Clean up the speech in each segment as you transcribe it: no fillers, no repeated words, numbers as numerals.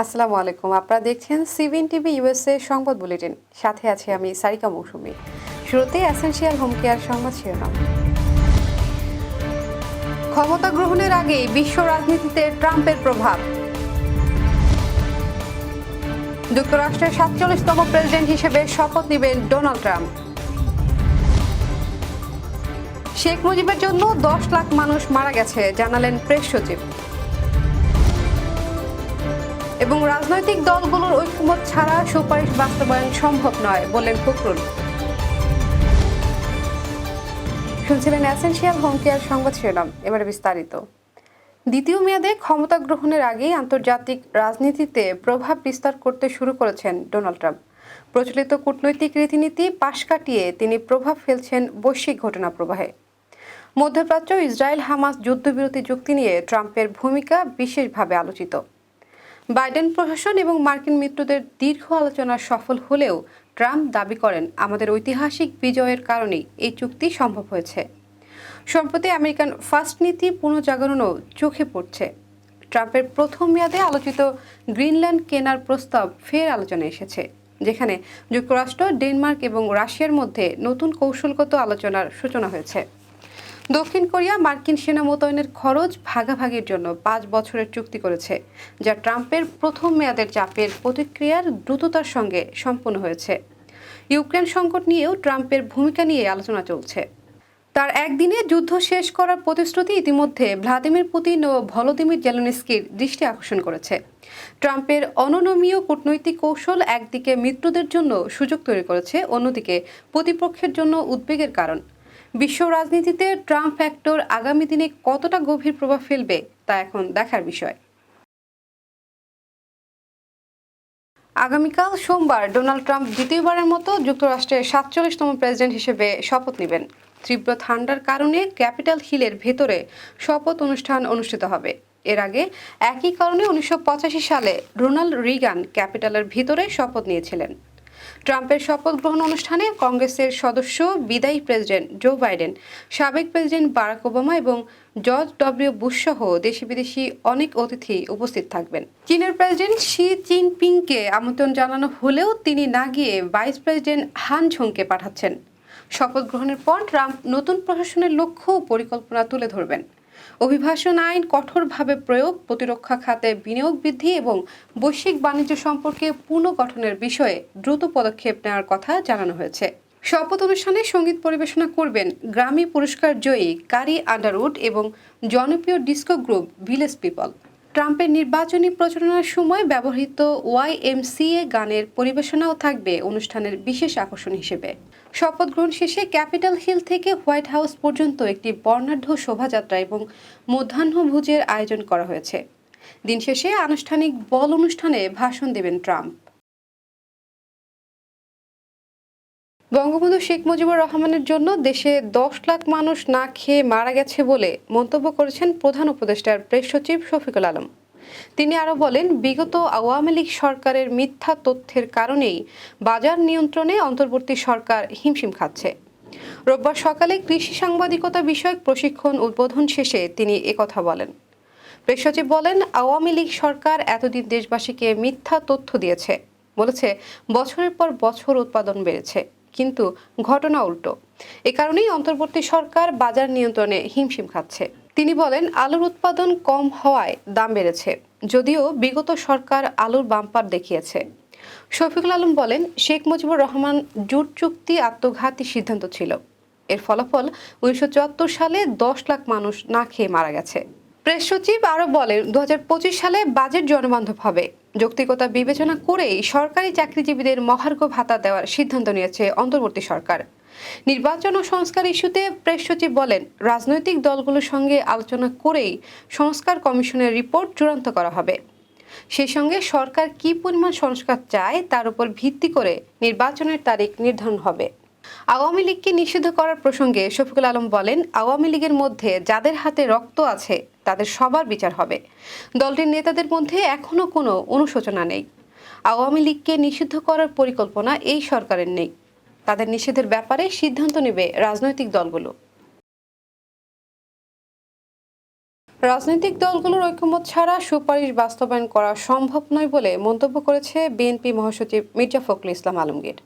আসসালামু আলাইকুম। আপনারা দেখছেন সিভিএন টিভি ইউএসএ সংবাদ বুলেটিন। সাথে আছি আমি সারিকা মৌসুমী। শুরুতে এসেনশিয়াল হোম কেয়ার সংবাদ শিরোনাম। ক্ষমতা গ্রহণের আগেই বিশ্ব রাজনীতিতে ট্রাম্পের প্রভাব। যুক্তরাষ্ট্রের ৪৭তম প্রেসিডেন্ট হিসেবে শপথ নেবেন ডোনাল্ড ট্রাম্প। শেখ মুজিবের জন্য ১০ লাখ মানুষ মারা গেছে জানালেন প্রেস সচিব। এবং রাজনৈতিক দলগুলোর ঐক্যমত ছাড়া সুপারিশ বাস্তবায়ন সম্ভব নয় বললেন ফখরুল। শুনছিলেন এসেনশিয়াল হোম কেয়ার সংবাদ শিরোনাম। এবারে বিস্তারিত। দ্বিতীয় মেয়াদে ক্ষমতা গ্রহণের আগেই আন্তর্জাতিক রাজনীতিতে প্রভাব বিস্তার করতে শুরু করেছেন ডোনাল্ড ট্রাম্প। প্রচলিত কূটনৈতিক রীতিনীতি পাশ কাটিয়ে তিনি প্রভাব ফেলছেন বৈশ্বিক ঘটনা প্রবাহে। মধ্যপ্রাচ্য ইসরায়েল হামাস যুদ্ধবিরতি চুক্তি নিয়ে ট্রাম্পের ভূমিকা বিশেষভাবে আলোচিত। বাইডেন প্রশাসন এবং মার্কিন মিত্রদের দীর্ঘ আলোচনা সফল হলেও ট্রাম্প দাবি করেন, আমাদের ঐতিহাসিক বিজয়ের কারণেই এই চুক্তি সম্ভব হয়েছে। সম্প্রতি আমেরিকান ফার্স্ট নীতি পুনর্জাগরণও চোখে পড়ছে। ট্রাম্পের প্রথম মেয়াদে আলোচিত গ্রিনল্যান্ড কেনার প্রস্তাব ফের আলোচনায় এসেছে, যেখানে যুক্তরাষ্ট্র, ডেনমার্ক এবং রাশিয়ার মধ্যে নতুন কৌশলগত আলোচনার সূচনা হয়েছে। দক্ষিণ কোরিয়া মার্কিন সেনা মোতায়েনের খরচ ভাগাভাগির জন্য ৫ বছরের চুক্তি করেছে, যা ট্রাম্পের প্রথম মেয়াদের চাপের প্রতিক্রিয়ার দ্রুততার সঙ্গে সম্পন্ন হয়েছে। ইউক্রেন সংকট নিয়েও ট্রাম্পের ভূমিকা নিয়ে আলোচনা চলছে। তার একদিনে যুদ্ধ শেষ করার প্রতিশ্রুতি ইতিমধ্যে ভ্লাদিমির পুতিন ও ভলোদিমির জেলেনস্কির দৃষ্টি আকর্ষণ করেছে। ট্রাম্পের অনমনীয় কূটনৈতিক কৌশল একদিকে মিত্রদের জন্য সুযোগ তৈরি করেছে, অন্যদিকে প্রতিপক্ষের জন্য উদ্বেগের কারণ। বিশ্ব রাজনীতিতে ট্রাম্প ফ্যাক্টর আগামী দিনে কতটা গভীর প্রভাব ফেলবে তা এখন দেখার বিষয়। আগামীকাল সোমবার ডোনাল্ড ট্রাম্প দ্বিতীয়বারের মতো যুক্তরাষ্ট্রের ৪৭তম প্রেসিডেন্ট হিসেবে শপথ নেবেন। তীব্র ঠান্ডার কারণে ক্যাপিটাল হিলের ভেতরে শপথ অনুষ্ঠান অনুষ্ঠিত হবে। এর আগে একই কারণে ১৯৮৫ সালে রোনাল্ড রিগান ক্যাপিটালের ভিতরে শপথ নিয়েছিলেন। ট্রাম্পের শপথ গ্রহণ অনুষ্ঠানে কংগ্রেসের সদস্য, বিদায়ী প্রেসিডেন্ট জো বাইডেন, সাবেক প্রেসিডেন্ট বারাক ওবামা এবং জর্জ ডব্লিউ বুশ সহ দেশি বিদেশি অনেক অতিথি উপস্থিত থাকবেন। চীনের প্রেসিডেন্ট শি জিনপিংকে আমন্ত্রণ জানানো হলেও তিনি না গিয়ে ভাইস প্রেসিডেন্ট হান ঝংকে পাঠাচ্ছেন। শপথ গ্রহণের পর ট্রাম্প নতুন প্রশাসনের লক্ষ্য ও পরিকল্পনা তুলে ধরবেন। অভিবাসন আইন কঠোরভাবে প্রয়োগ, প্রতিরক্ষা খাতে বিনিয়োগ বৃদ্ধি এবং বৈশ্বিক বাণিজ্য সম্পর্কে পুনর্গঠনের বিষয়ে দ্রুত পদক্ষেপ নেওয়ার কথা জানানো হয়েছে। শপথ অনুষ্ঠানে সঙ্গীত পরিবেশনা করবেন গ্র্যামি পুরস্কার জয়ী কারি আন্ডারউড এবং জনপ্রিয় ডিস্কো গ্রুপ ভিলেজ পিপল। ট্রাম্পের নির্বাচনী প্রচারণার সময় ব্যবহৃত YMCA গানের পরিবেশনাও থাকবে অনুষ্ঠানের বিশেষ আকর্ষণ হিসেবে। শপথ গ্রহণ শেষে ক্যাপিটাল হিল থেকে হোয়াইট হাউস পর্যন্ত একটি বর্ণাঢ্য শোভাযাত্রা এবং মধ্যাহ্নভোজের আয়োজন করা হয়েছে। দিন শেষে আনুষ্ঠানিক বল অনুষ্ঠানে ভাষণ দেবেন ট্রাম্প। বঙ্গবন্ধু শেখ মুজিবুর রহমানের জন্য দেশে ১০ লাখ মানুষ না খেয়ে মারা গেছে বলে মন্তব্য করেছেন প্রধান উপদেষ্টার প্রেস সচিব শফিকুল আলম। তিনি আরও বলেন, বিগত আওয়ামী লীগ সরকারের মিথ্যা তথ্যের কারণেই বাজার নিয়ন্ত্রণে অন্তর্বর্তী সরকার হিমশিম খাচ্ছে। রোববার সকালে কৃষি সাংবাদিকতা বিষয়ক প্রশিক্ষণ উদ্বোধন শেষে তিনি একথা বলেন। প্রেস সচিব বলেন, আওয়ামী লীগ সরকার এতদিন দেশবাসীকে মিথ্যা তথ্য দিয়েছে, বলেছে বছরের পর বছর উৎপাদন বেড়েছে, কিন্তু ঘটনা উল্টো। এ কারণেই অন্তর্বর্তী সরকার বাজার নিয়ন্ত্রণে হিমশিম খাচ্ছে। তিনি বলেন, আলুর উৎপাদন কম হওয়ায় দাম বেড়েছে, যদিও বিগত সরকার আলুর বাম্পার দেখিয়েছে। শফিকুল আলম বলেন, শেখ মুজিবুর রহমান জুট চুক্তি আত্মঘাতী সিদ্ধান্ত ছিল। এর ফলাফল ১৯৭৪ সালে ১০ লাখ মানুষ না খেয়ে মারা গেছে। প্রেস সচিব আরও বলেন, ২০২৫ সালে বাজেট জনবান্ধব হবে। যৌক্তিকতা বিবেচনা করেই সরকারি চাকরিজীবীদের মহার্ঘ ভাতা দেওয়ার সিদ্ধান্ত নিয়েছে অন্তর্বর্তী সরকার। নির্বাচন ও সংস্কার ইস্যুতে প্রেস সচিব বলেন, রাজনৈতিক দলগুলোর সঙ্গে আলোচনা করেই সংস্কার কমিশনের রিপোর্ট চূড়ান্ত করা হবে। সেই সঙ্গে সরকার কী পরিমাণ সংস্কার চায় তার উপর ভিত্তি করে নির্বাচনের তারিখ নির্ধারণ হবে। আওয়ামী লীগকে নিষিদ্ধ করার প্রসঙ্গে শফিকুল আলম বলেন, আওয়ামী লীগের মধ্যে যাদের হাতে রক্ত আছে তাদের সবার বিচার হবে। দলটির নেতাদের মধ্যে এখনো কোনো অনুশোচনা নেই। আওয়ামী লীগকে নিষিদ্ধ করার পরিকল্পনা এই সরকারের নেই। তাদের নিষেধের ব্যাপারে সিদ্ধান্ত নেবে রাজনৈতিক দলগুলো। রাজনৈতিক দলগুলোর ঐকমত্য ছাড়া সুপারিশ বাস্তবায়ন করা সম্ভব নয় বলে মন্তব্য করেছে বিএনপি মহাসচিব মির্জা ফখরুল ইসলাম আলমগীর।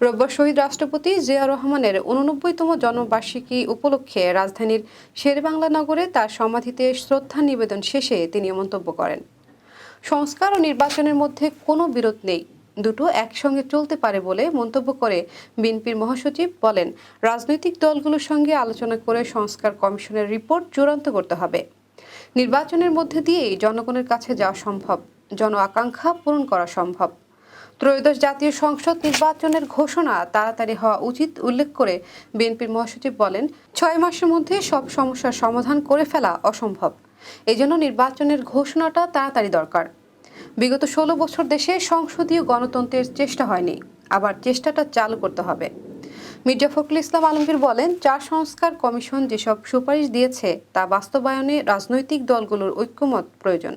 রোববার শহীদ রাষ্ট্রপতি জিয়া রহমানের 89তম জন্মবার্ষিকী উপলক্ষে রাজধানীর শেরেবাংলা নগরে তার সমাধিতে শ্রদ্ধা নিবেদন শেষে তিনি মন্তব্য করেন, সংস্কার ও নির্বাচনের মধ্যে কোনো বিরোধ নেই, দুটো একসঙ্গে চলতে পারে বলে মন্তব্য করে বিএনপির মহাসচিব বলেন, রাজনৈতিক দলগুলোর সঙ্গে আলোচনা করে সংস্কার কমিশনের রিপোর্ট চূড়ান্ত করতে হবে। নির্বাচনের মধ্যে দিয়েই জনগণের কাছে যাওয়া সম্ভব, জন আকাঙ্ক্ষা পূরণ করা সম্ভব। ত্রয়োদশ জাতীয় সংসদ নির্বাচনের ঘোষণা তাড়াতাড়ি হওয়া উচিত উল্লেখ করে বিএনপির মহাসচিব বলেন, 6 মাসের মধ্যে সব সমস্যার সমাধান করে ফেলা অসম্ভব। এজন্য নির্বাচনের ঘোষণাটা তাড়াতাড়ি দরকার। বিগত 16 বছর দেশে সংসদীয় গণতন্ত্রের চেষ্টা হয়নি, আবার চেষ্টাটা চালু করতে হবে। মির্জা ফখরুল ইসলাম আলমগীর বলেন, 4 সংস্কার কমিশন যেসব সুপারিশ দিয়েছে তা বাস্তবায়নে রাজনৈতিক দলগুলোর ঐক্যমত প্রয়োজন।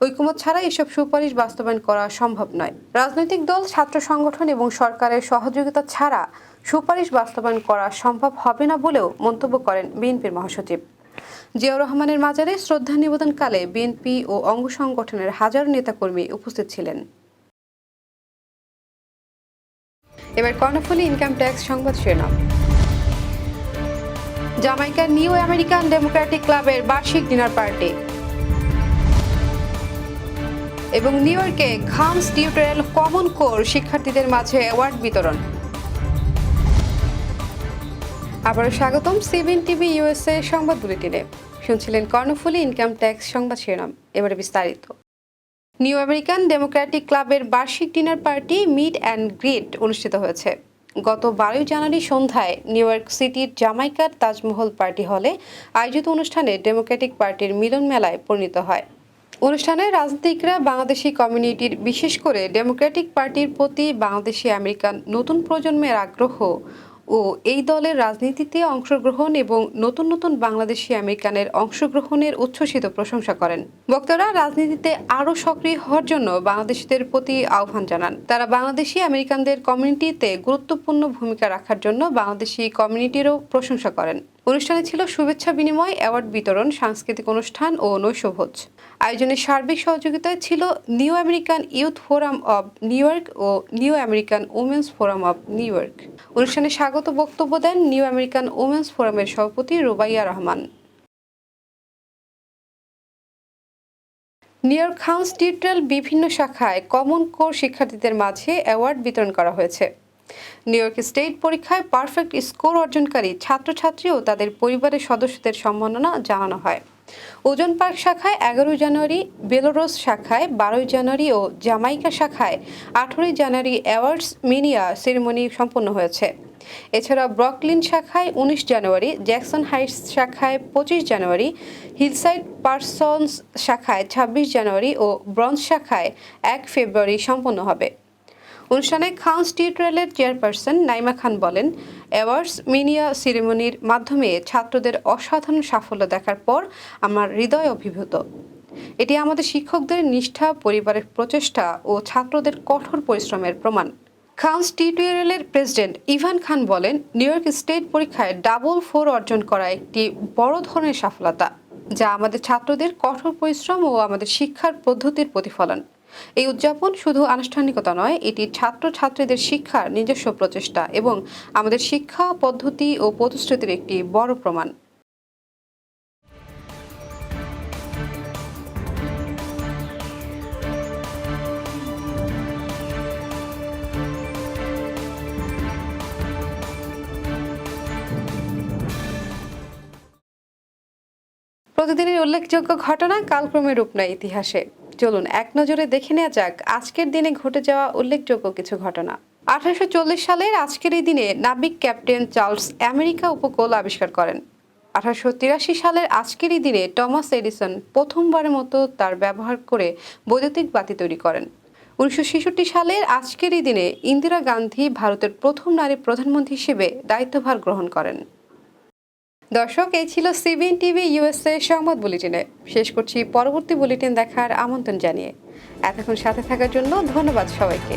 ঐক্যমত ছাড়া এসব সুপারিশ বাস্তবায়ন করা সম্ভব নয়। রাজনৈতিক দল, ছাত্র সংগঠন এবং সরকারের সহযোগিতা ছাড়া সুপারিশ বাস্তবায়ন করা সম্ভব হবে না বলেও মন্তব্য করেন বিএনপির মহাসচিব। জিয়াউর রহমানের মাজারে শ্রদ্ধা নিবেদনকালে বিএনপি ও অঙ্গ সংগঠনের হাজারো নেতাকর্মী উপস্থিত ছিলেন। এবার কর্ণফুলী ইনকাম ট্যাক্স সংবাদ শিরোনাম। জামাইকার নিউ আমেরিকান ডেমোক্রেটিক ক্লাবের বার্ষিক ডিনার পার্টি এবং নিউ ইয়র্কে খামস টিউটোরিয়াল কমন কোর শিক্ষার্থীদের মাঝে অ্যাওয়ার্ড বিতরণ। আবারও স্বাগতম সিবিএন টিভি ইউএসএ সংবাদ বুলেটিনে। শুনছিলেন কর্ণফুলী ইনকাম ট্যাক্স সংবাদ শিরোনাম, এবারে বিস্তারিত। নিউ আমেরিকান ডেমোক্রেটিক ক্লাবের বার্ষিক dinner party meet and greet অনুষ্ঠিত হয়েছে। গত 12 জানুয়ারি সন্ধ্যায় নিউ ইয়র্ক সিটির জামাইকার তাজমহল পার্টি হলে আয়োজিত অনুষ্ঠানে ডেমোক্রেটিক পার্টির মিলন মেলায় পরিণত হয়। অনুষ্ঠানে রাজনীতিকরা বাংলাদেশি কমিউনিটির, বিশেষ করে ডেমোক্রেটিক পার্টির প্রতি বাংলাদেশি আমেরিকান নতুন প্রজন্মের আগ্রহ ও এই দলের রাজনীতিতে অংশগ্রহণ এবং নতুন নতুন বাংলাদেশি আমেরিকানের অংশগ্রহণের উচ্ছ্বসিত প্রশংসা করেন। বক্তারা রাজনীতিতে আরও সক্রিয় হওয়ার জন্য বাংলাদেশিদের প্রতি আহ্বান জানান। তারা বাংলাদেশি আমেরিকানদের কমিউনিটিতে গুরুত্বপূর্ণ ভূমিকা রাখার জন্য বাংলাদেশি কমিউনিটিরও প্রশংসা করেন। অনুষ্ঠানে ছিল শুভেচ্ছা বিনিময়, অ্যাওয়ার্ড বিতরণ, সাংস্কৃতিক অনুষ্ঠান ও নৈশভোজ। আয়োজনের সার্বিক সহযোগিতায় ছিল New American Youth Forum of New York ও New American Women's Forum of New York. অনুষ্ঠানে স্বাগত বক্তব্য দেন নিউ আমেরিকান উমেন্স ফোরামের সভাপতি রুবাইয়া রহমান। নিউ ইয়র্ক খামস টিউটোরিয়াল বিভিন্ন শাখায় কমন কোর শিক্ষার্থীদের মাঝে অ্যাওয়ার্ড বিতরণ করা হয়েছে। নিউ ইয়র্ক স্টেট পরীক্ষায় পারফেক্ট স্কোর অর্জনকারী ছাত্রছাত্রী ও তাদের পরিবারের সদস্যদের সম্মাননা জানানো হয়। ওজন পার্ক শাখায় 11 জানুয়ারি, বেলোরস শাখায় 12 জানুয়ারি ও জামাইকা শাখায় 18 জানুয়ারি অ্যাওয়ার্ডস মিনিয়া সেরেমনি সম্পন্ন হয়েছে। এছাড়া ব্রকলিন শাখায় 19 জানুয়ারি, জ্যাকসন হাইটস শাখায় 25 জানুয়ারি, হিলসাইড পার্সন্স শাখায় 26 জানুয়ারি ও ব্রঞ্জ শাখায় 1 ফেব্রুয়ারি সম্পন্ন হবে। অনুষ্ঠানে খামস টিউটোরিয়ালের চেয়ারপারসন নাইমা খান বলেন, অ্যাওয়ার্ডস মিনিয়া সেরেমনির মাধ্যমে ছাত্রদের অসাধারণ সাফল্য দেখার পর আমার হৃদয় অভিভূত। এটি আমাদের শিক্ষকদের নিষ্ঠা, পরিবারের প্রচেষ্টা ও ছাত্রদের কঠোর পরিশ্রমের প্রমাণ। খামস টিউটোরিয়ালের প্রেসিডেন্ট ইভান খান বলেন, নিউ ইয়র্ক স্টেট পরীক্ষায় ডাবল 4 অর্জন করা একটি বড় ধরনের সফলতা, যা আমাদের ছাত্রদের কঠোর পরিশ্রম ও আমাদের শিক্ষার পদ্ধতির প্রতিফলন। এই উদযাপন শুধু আনুষ্ঠানিকতা নয়, এটি ছাত্রছাত্রীদের শিক্ষার নিজস্ব প্রচেষ্টা এবং আমাদের শিক্ষা পদ্ধতি ও প্রতিশ্রুতির একটি বড় প্রমাণ। প্রতিদিনের উল্লেখযোগ্য ঘটনা কালক্রমে রূপ নেয় ইতিহাসে। চলুন এক নজরে দেখে নেওয়া যাক আজকের দিনে ঘটে যাওয়া উল্লেখযোগ্য কিছু ঘটনা। 1840 সালের আজকের এই দিনে নাবিক ক্যাপ্টেন চার্লস আমেরিকা উপকূল আবিষ্কার করেন। 1883 সালের আজকের এই দিনে টমাস এডিসন প্রথমবারের মতো তার ব্যবহার করে বৈদ্যুতিক বাতি তৈরি করেন। 1966 সালের আজকের এই দিনে ইন্দিরা গান্ধী ভারতের প্রথম নারী প্রধানমন্ত্রী হিসেবে দায়িত্বভার গ্রহণ করেন। দর্শক, এই ছিল সিবিএন টিভি ইউএসএ সংবাদ বুলেটিনে। শেষ করছি পরবর্তী বুলেটিন দেখার আমন্ত্রণ জানিয়ে। এতক্ষণ সাথে থাকার জন্য ধন্যবাদ সবাইকে।